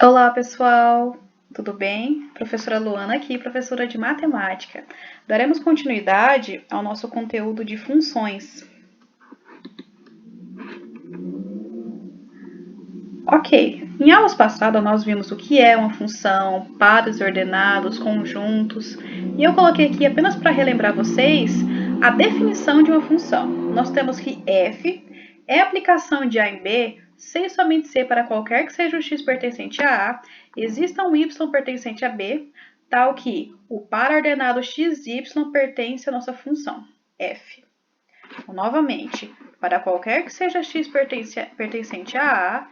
Olá, pessoal! Tudo bem? Professora Luana aqui, professora de matemática. Daremos continuidade ao nosso conteúdo de funções. Ok, em aulas passadas nós vimos o que é uma função, pares ordenados, conjuntos, e eu coloquei aqui apenas para relembrar vocês a definição de uma função. Nós temos que f é a aplicação de A em B, sem somente C para qualquer que seja o x pertencente a A, exista um y pertencente a B, tal que o par ordenado xy pertence à nossa função, f. Então, novamente, para qualquer que seja x pertencente a A,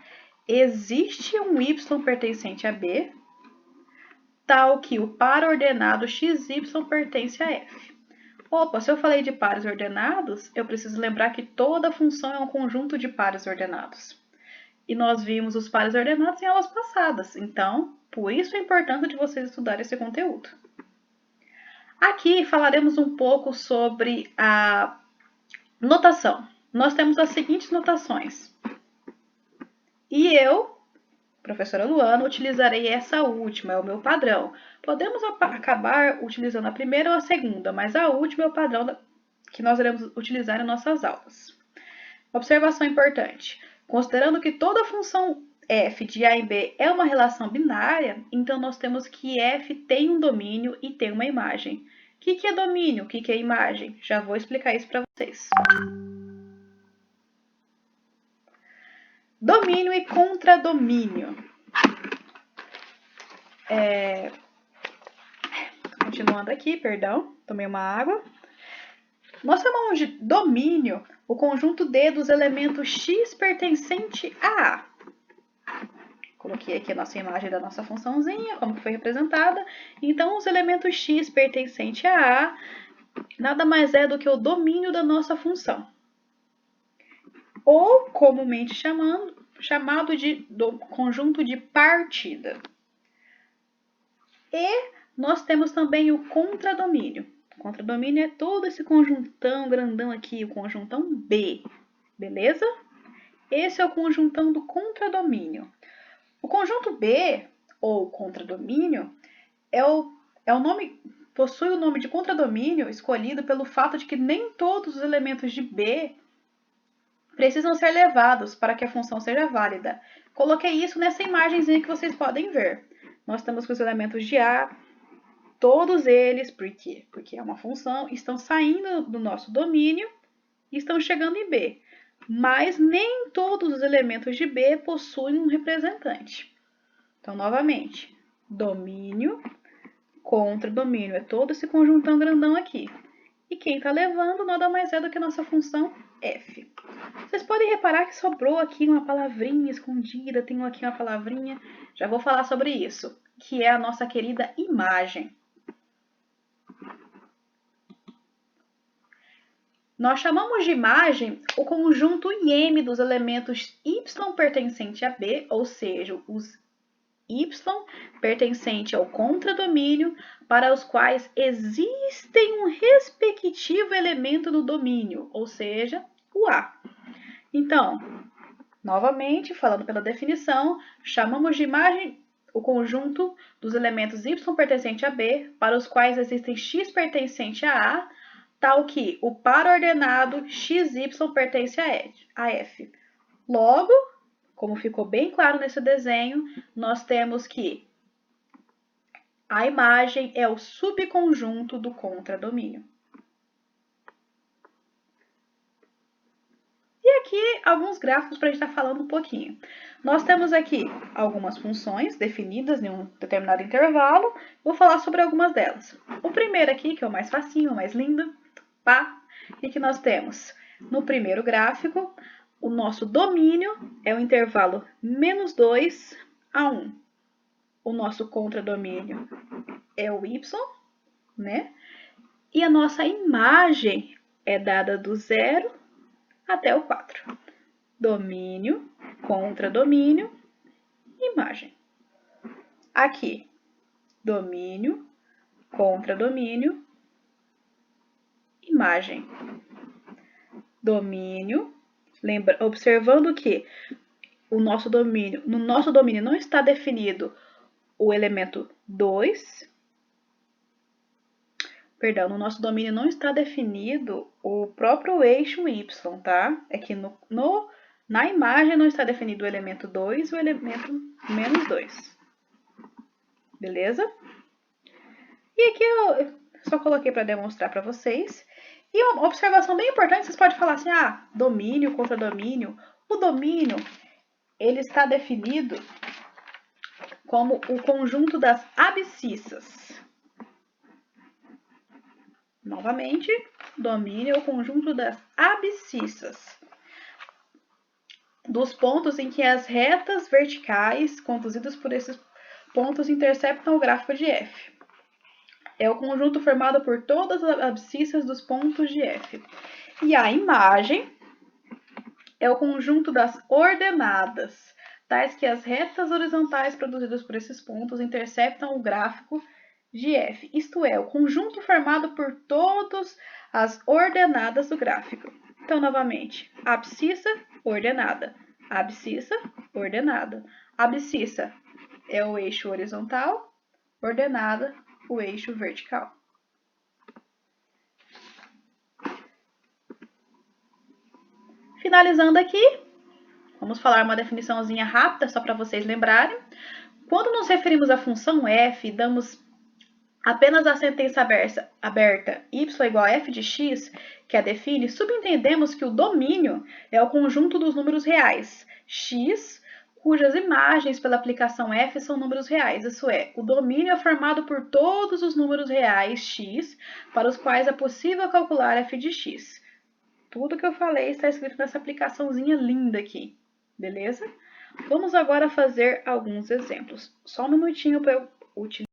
existe um y pertencente a B, tal que o par ordenado xy pertence a f. Opa, se eu falei de pares ordenados, eu preciso lembrar que toda função é um conjunto de pares ordenados. E nós vimos os pares ordenados em aulas passadas, então, por isso a importância de vocês estudarem esse conteúdo. Aqui falaremos um pouco sobre a notação. Nós temos as seguintes notações. E eu, professora Luana, utilizarei essa última, é o meu padrão. Podemos acabar utilizando a primeira ou a segunda, mas a última é o padrão que nós iremos utilizar em nossas aulas. Observação importante. Considerando que toda função f de A em B é uma relação binária, então nós temos que f tem um domínio e tem uma imagem. O que é domínio? O que é imagem? Já vou explicar isso para vocês. Domínio e contradomínio. Continuando aqui, perdão, tomei uma água. Nós chamamos de domínio o conjunto D dos elementos x pertencente a A. Coloquei aqui a nossa imagem da nossa funçãozinha, como que foi representada. Então, os elementos x pertencente a A nada mais é do que o domínio da nossa função. Ou, comumente chamado de conjunto de partida. E nós temos também o contradomínio. O contradomínio é todo esse conjuntão grandão aqui, o conjuntão B, beleza? Esse é o conjuntão do contradomínio. O conjunto B, ou contradomínio, possui o nome de contradomínio escolhido pelo fato de que nem todos os elementos de B precisam ser levados para que a função seja válida. Coloquei isso nessa imagenzinha que vocês podem ver. Nós temos que os elementos de A, todos eles, por quê? Porque é uma função, estão saindo do nosso domínio e estão chegando em B. Mas nem todos os elementos de B possuem um representante. Então, novamente, domínio contra domínio. É todo esse conjuntão grandão aqui. E quem está levando nada mais é do que a nossa função f. Vocês podem reparar que sobrou aqui uma palavrinha escondida, tem aqui uma palavrinha. Já vou falar sobre isso, que é a nossa querida imagem. Nós chamamos de imagem o conjunto IM dos elementos y pertencente a B, ou seja, os y pertencente ao contradomínio, para os quais existem um respectivo elemento no domínio, ou seja, o A. Então, novamente, falando pela definição, chamamos de imagem o conjunto dos elementos y pertencente a B, para os quais existem x pertencente a A, tal que o par ordenado xy pertence a f. Logo, como ficou bem claro nesse desenho, nós temos que a imagem é o subconjunto do contradomínio. E aqui alguns gráficos para a gente estar falando um pouquinho. Nós temos aqui algumas funções definidas em um determinado intervalo. Vou falar sobre algumas delas. O primeiro aqui, que é o mais facinho, o mais lindo, pá. O que nós temos? No primeiro gráfico, o nosso domínio é o intervalo -2 a 1. O nosso contradomínio é o y, né? E a nossa imagem é dada do 0 até o 4. Domínio, contradomínio, imagem. Aqui, domínio, contradomínio, imagem. Domínio, observando que no nosso domínio não está definido o elemento 2. Perdão, no nosso domínio não está definido o próprio eixo y, tá? É que na imagem não está definido o elemento 2 e o elemento menos 2. Beleza? E aqui eu só coloquei para demonstrar para vocês. E uma observação bem importante, vocês podem falar assim, domínio contra domínio. O domínio, ele está definido como o conjunto das abscissas. Novamente, domínio é o conjunto das abscissas. Dos pontos em que as retas verticais conduzidas por esses pontos interceptam o gráfico de f. É o conjunto formado por todas as abscissas dos pontos de f. E a imagem é o conjunto das ordenadas, tais que as retas horizontais produzidas por esses pontos interceptam o gráfico de f. Isto é, o conjunto formado por todas as ordenadas do gráfico. Então, novamente, abscissa, ordenada. Abscissa, ordenada. Abscissa é o eixo horizontal, ordenada, o eixo vertical. Finalizando aqui, vamos falar uma definiçãozinha rápida, só para vocês lembrarem. Quando nos referimos à função f, damos apenas a sentença aberta y igual a f de x, que a define, subentendemos que o domínio é o conjunto dos números reais, x, cujas imagens pela aplicação f são números reais. Isso é, o domínio é formado por todos os números reais, x, para os quais é possível calcular f de x. Tudo que eu falei está escrito nessa aplicaçãozinha linda aqui, beleza? Vamos agora fazer alguns exemplos. Só um minutinho para eu utilizar.